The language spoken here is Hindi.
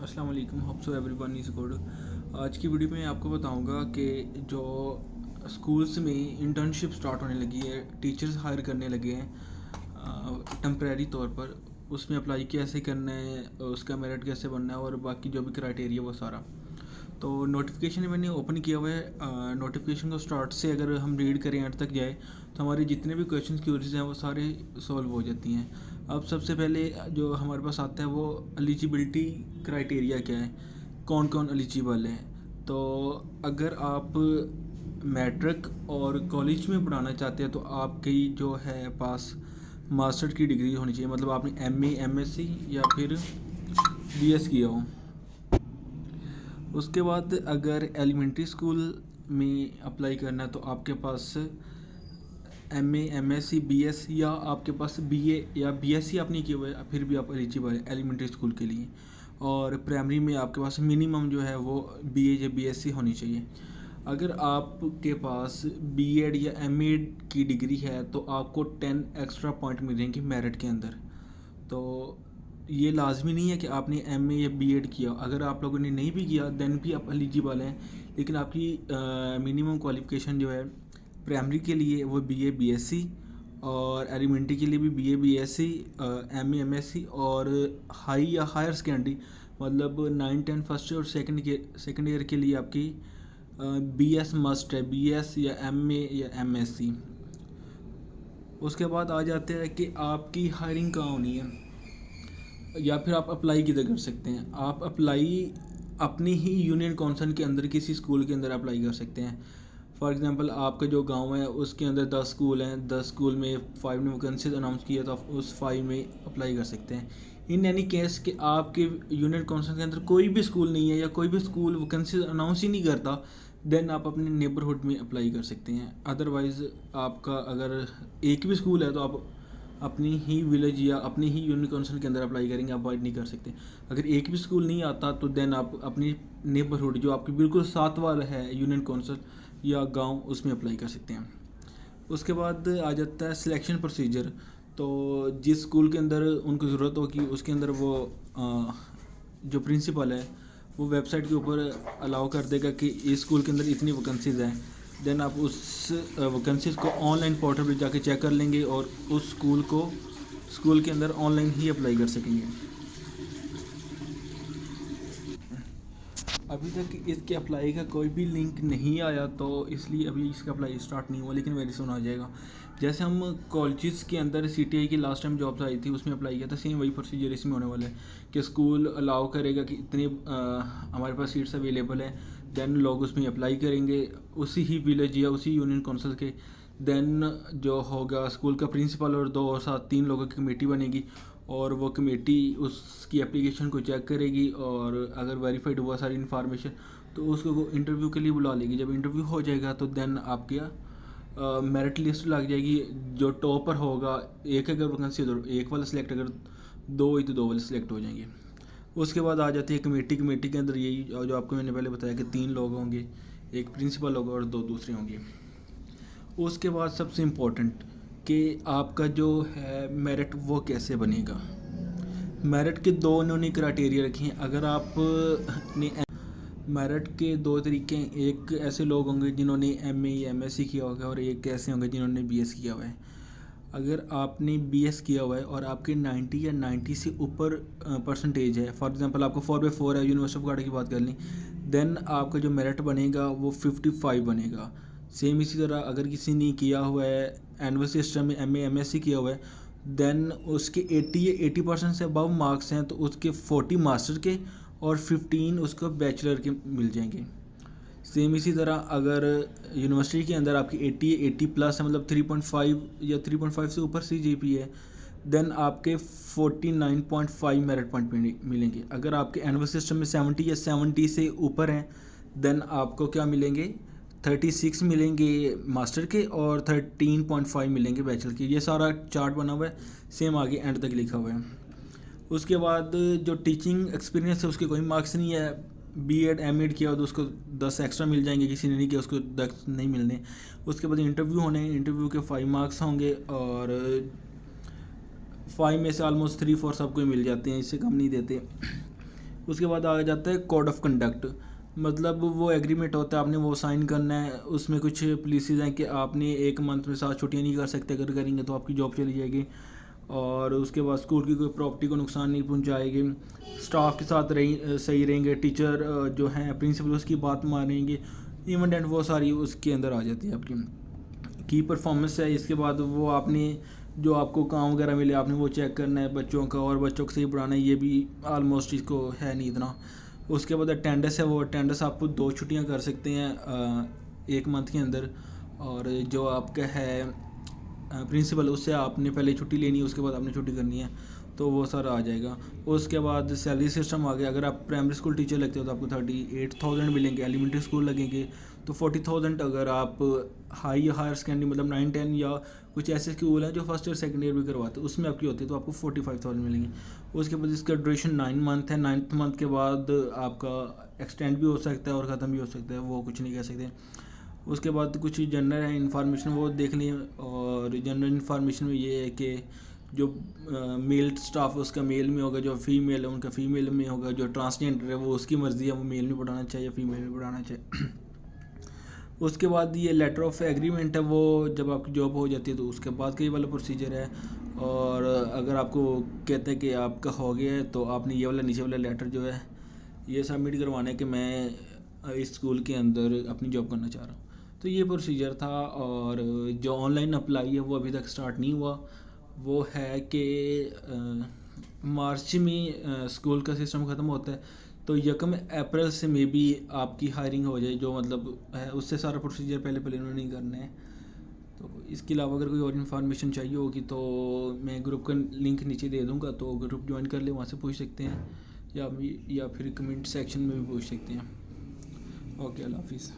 अस्सलाम वालेकुम, hope so everyone is good. आज की वीडियो में आपको बताऊंगा कि जो स्कूल्स में इंटर्नशिप स्टार्ट होने लगी है, टीचर्स हायर करने लगे हैं टेम्परेरी तौर पर, उसमें अप्लाई कैसे करना है, उसका मेरिट कैसे बनना है और बाकी जो भी क्राइटेरिया वो सारा। तो नोटिफिकेशन मैंने ओपन किया हुआ है। नोटिफिकेशन को स्टार्ट से अगर हम रीड करें एंड तक जाए तो हमारे जितने भी क्वेश्चन क्यूरीज हैं वो सारे सॉल्व हो जाती हैं। अब सबसे पहले जो हमारे पास आता है वो एलिजिबिलिटी क्राइटेरिया क्या है, कौन कौन एलिजिबल है। तो अगर आप मैट्रिक और कॉलेज में पढ़ाना चाहते हैं तो आपकी जो है पास मास्टर की डिग्री होनी चाहिए, मतलब आपने एमए, एमएससी या फिर बीएस किया हो। उसके बाद अगर एलिमेंट्री स्कूल में अप्लाई करना है तो आपके पास एमए, एमएससी, बीएस या आपके पास बीए या बीएससी आपने किया हुआ है फिर भी आप एलिजिबल है एलिमेंट्री स्कूल के लिए। और प्राइमरी में आपके पास मिनिमम जो है वो बीए या बीएससी होनी चाहिए। अगर आपके पास बीएड या एमएड की डिग्री है तो आपको 10 एक्स्ट्रा पॉइंट मिलेंगे मेरिट के अंदर। तो ये लाजमी नहीं है कि आपने एमए या बीएड किया, अगर आप लोगों ने नहीं भी किया देन भी आप एलिजिबल हैं। लेकिन आपकी मिनिमम क्वालिफ़िकेशन जो है प्राइमरी के लिए वो बीए, बीएससी, और एलिमेंट्री के लिए भी बीए, बीएससी, एमए, एमएससी, और हाई या हायर सेकेंडरी मतलब 9, 10 फर्स्ट और सेकेंड ईयर के लिए आपकी बीएस मस्ट है, बीएस या एमए या एमएससी। उसके बाद आ जाते हैं कि आपकी हायरिंग कहाँ होनी है या फिर आप अप्लाई किधर कर सकते हैं। आप अप्लाई अपनी ही यूनियन काउंसिल के अंदर किसी स्कूल के अंदर अप्लाई कर सकते हैं। फॉर एग्जांपल आपका जो गांव है उसके अंदर 10 स्कूल हैं, 10 स्कूल में 5 ने वैकेंसीज अनाउंस किया तो आप उस 5 में अप्लाई कर सकते हैं। इन एनी केस कि आपके यूनियन काउंसिल के अंदर कोई भी स्कूल नहीं है या कोई भी स्कूल वैकेंसीज अनाउंस ही नहीं करता, देन आप अपने नेबरहुड में अप्लाई कर सकते हैं। अदरवाइज़ आपका अगर एक भी स्कूल है तो आप अपनी ही विलेज या अपनी ही यूनियन काउंसिल के अंदर अप्लाई करेंगे, अवॉइड नहीं कर सकते। अगर एक भी स्कूल नहीं आता तो देन आप अपनी नेबरहुड जो आपकी बिल्कुल साथ वाला है यूनियन काउंसिल या गांव, उसमें अप्लाई कर सकते हैं। उसके बाद आ जाता है सिलेक्शन प्रोसीजर। तो जिस स्कूल के अंदर उनको ज़रूरत होगी उसके अंदर वो जो प्रिंसिपल है वो वेबसाइट के ऊपर अलाउ कर देगा कि इस स्कूल के अंदर इतनी वैकेंसीज़ हैं। देन आप उस वैकेंसीज़ को ऑनलाइन पोर्टल पर जाके चेक कर लेंगे और उस स्कूल के अंदर ऑनलाइन ही अप्लाई कर सकेंगे। अभी तक इसके अप्लाई का कोई भी लिंक नहीं आया तो इसलिए अभी इसका अप्लाई स्टार्ट नहीं हुआ, लेकिन वेरी सुन आ जाएगा। जैसे हम कॉलेजेस के अंदर सीटीआई की लास्ट टाइम जॉब्स आई थी उसमें अप्लाई किया था, सेम वही प्रोसीजर इसमें होने वाला है कि स्कूल अलाउ करेगा कि इतने हमारे पास सीट्स अवेलेबल हैं, देन लोग उसमें अप्लाई करेंगे उसी ही विलेज या उसी यूनियन काउंसिल के। देन जो होगा स्कूल का प्रिंसिपल और 2 और 7, 3 लोगों की कमेटी बनेगी और वो कमेटी उसकी एप्लीकेशन को चेक करेगी और अगर वेरीफाइड हुआ सारी इन्फॉर्मेशन तो उसको वो इंटरव्यू के लिए बुला लेगी। जब इंटरव्यू हो जाएगा तो देन आपके मेरिट लिस्ट लग जाएगी। जो टॉपर होगा, एक अगर वैकेंसी तो एक वाला सिलेक्ट, अगर 2 हुई तो 2 वाले सिलेक्ट हो जाएंगे। उसके बाद आ जाती है कमेटी के अंदर यही जो आपको मैंने पहले बताया कि 3 लोग होंगे, एक प्रिंसिपल होगा और 2 दूसरे होंगे। उसके बाद सबसे इम्पोर्टेंट कि आपका जो है मेरिट वो कैसे बनेगा। मेरिट के 2 उन्होंने क्राइटेरिया रखे हैं। अगर आप ने मेरिट के 2 तरीके हैं, एक ऐसे लोग होंगे जिन्होंने एमए या एमएससी किया होगा और एक ऐसे होंगे जिन्होंने बीएस किया हुआ है। अगर आपने बीएस किया हुआ है और आपके 90 या 90 से ऊपर परसेंटेज है, फॉर एग्जांपल आपको 4/4 है, यूनिवर्सिटी ऑफ काटा की बात कर लें, देन आपका जो मेरिट बनेगा वो 55 बनेगा। सेम इसी तरह अगर किसी ने किया हुआ है एनुअल सिस्टम में एमए, एमएससी किया हुआ है, देन उसके 80 या 80% से अबव मार्क्स हैं तो उसके 40 मास्टर के और 15 उसको बैचलर के मिल जाएंगे। सेम इसी तरह अगर यूनिवर्सिटी के अंदर आपकी 80 या 80 प्लस है, मतलब 3.5 या 3.5 से ऊपर सीजीपी है, देन आपके 49.5 मेरिट पॉइंट मिलेंगे। अगर आपके एनुअल सिस्टम में 70 या 70 से ऊपर हैं देन आपको क्या मिलेंगे, 36 मिलेंगे मास्टर के और 13.5 मिलेंगे बैचलर के। ये सारा चार्ट बना हुआ है, सेम आगे एंड तक लिखा हुआ है। उसके बाद जो टीचिंग एक्सपीरियंस है उसके कोई मार्क्स नहीं है। बीएड एमएड किया हो तो उसको 10 एक्स्ट्रा मिल जाएंगे, किसी ने नहीं किया उसको 10 नहीं मिलने। उसके बाद इंटरव्यू होने, इंटरव्यू के 5 मार्क्स होंगे और 5 में से ऑलमोस्ट 3-4 सबको मिल जाते हैं, इससे कम नहीं देते। उसके बाद आ जाता है कोड ऑफ कंडक्ट, मतलब वो एग्रीमेंट होता है, आपने वो साइन करना है। उसमें कुछ पॉलिसीज़ हैं कि आपने 1 मंथ में 7 छुट्टियाँ नहीं कर सकते, अगर करेंगे तो आपकी जॉब चली जाएगी। और उसके बाद स्कूल की कोई प्रॉपर्टी को नुकसान नहीं पहुंचाएगी, स्टाफ के साथ सही रहेंगे, टीचर जो हैं प्रिंसिपल उसकी बात मानेंगे, इवेंट एंड वो सारी उसके अंदर आ जाती है आपकी की परफॉर्मेंस है। इसके बाद वो आपने जो आपको काम वगैरह मिले आपने वो चेक करना है बच्चों का, और बच्चों को सही पढ़ाना है, ये भी ऑलमोस्ट इसको है नहीं इतना। उसके बाद अटेंडेंस है, वो अटेंडेंस आपको 2 छुट्टियां कर सकते हैं 1 मंथ के अंदर। और जो आपका है प्रिंसिपल, उससे आपने पहले छुट्टी लेनी है, उसके बाद आपने छुट्टी करनी है, तो वो सारा आ जाएगा। उसके बाद सैलरी सिस्टम आ गया। अगर आप प्राइमरी स्कूल टीचर लगते हो तो आपको 38,000 मिलेंगे, एलिमेंट्री स्कूल लगेंगे तो 40,000, अगर आप हायर सेकेंडरी मतलब 9-10 या कुछ ऐसे स्कूल हैं जो फर्स्ट ईयर सेकेंड ईयर भी करवाते हैं उसमें आपकी होती है तो आपको 45,000 मिलेंगे। उसके बाद इसका ड्यूरेशन 9 मंथ है, 9th मंथ के बाद आपका एक्सटेंड भी हो सकता है और ख़त्म भी हो सकता है, वो कुछ नहीं कह सकते। उसके बाद कुछ जनरल है इन्फॉर्मेशन वो देख लें, और जनरल इन्फॉर्मेशन में ये है कि जो मेल स्टाफ उसका मेल में होगा, जो फीमेल है उनका फीमेल में होगा, जो ट्रांसजेंडर है वो उसकी मर्ज़ी है, वो मेल में पढ़ाना चाहिए फीमेल में पढ़ाना चाहिए। उसके बाद ये लेटर ऑफ एग्रीमेंट है, वो जब आपकी जॉब हो जाती है तो उसके बाद का ये वाला प्रोसीजर है। और अगर आपको कहते हैं कि आपका हो गया है तो आपने ये वाला नीचे वाला लेटर जो है ये सबमिट करवाना है कि मैं इस स्कूल के अंदर अपनी जॉब करना चाह रहा हूँ। तो ये प्रोसीजर था। और जो ऑनलाइन अप्लाई है वो अभी तक स्टार्ट नहीं हुआ। वो है कि मार्च में स्कूल का सिस्टम ख़त्म होता है, तो 1 अप्रैल से मे बी आपकी हायरिंग हो जाए, जो मतलब है उससे सारा प्रोसीजर पहले उन्होंने नहीं करना है। तो इसके अलावा अगर कोई और इन्फॉर्मेशन चाहिए होगी तो मैं ग्रुप का लिंक नीचे दे दूँगा, तो ग्रुप ज्वाइन कर ले, वहाँ से पूछ सकते हैं, या फिर कमेंट सेक्शन में भी पूछ सकते हैं। ओके, अल्लाह हाफिज़।